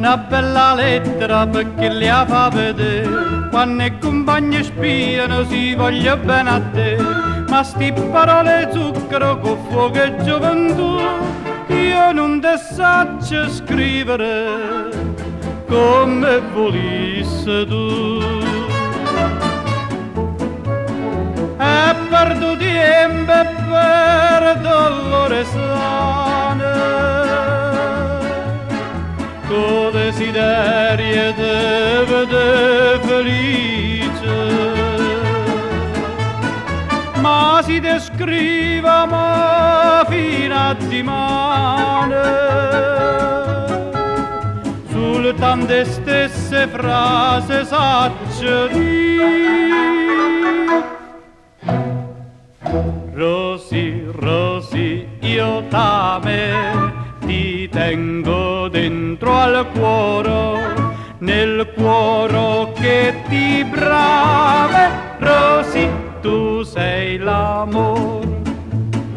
una bella lettera perché le fa vedere, quando i compagni spiano si voglia bene a te, ma sti parole zucchero con fuoco e gioventù, io non te saccio scrivere come volisse tu. E perdo tempo e perdo l'ore sane, con desiderio di vedere felice, ma si descriva ma fino a dimane, sulle tante stesse frasi saccio dire. Rosy, Rosy, io t'ame, ti tengo dentro al cuore, nel cuore che ti brame. Rosy, tu sei l'amore.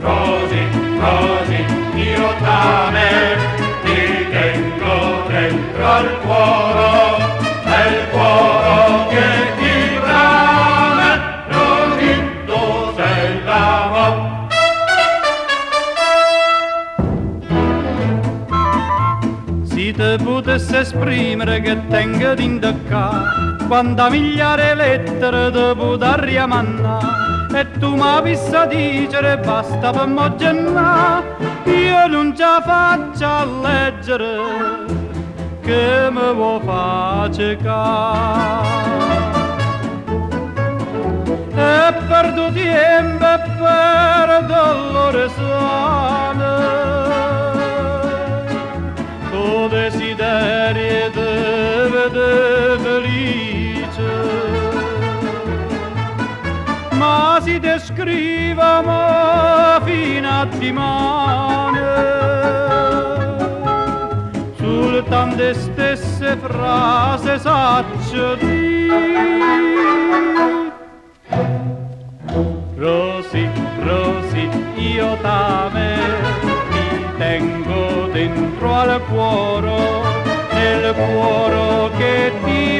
Rosy, Rosy, io t'ame, ti tengo dentro al cuore, nel cuore che ti brame. Rosy, tu sei l'amore. Si te potesse esprimere che tengo di intoccare, quanta migliaia lettere te potrei riamannare, e tu mi avessi a dire basta per mo' gennà, io non ce la faccio a leggere che mi vuoi face e perdo tempo e perdo l'ore sane, con desiderio di vedere felice, ma si descriva ma fino a dimane, sulle tante stesse frasi saccio dire. Rosy, Rosy, io t'ame, ti tengo dentro al cuore, nel cuore che ti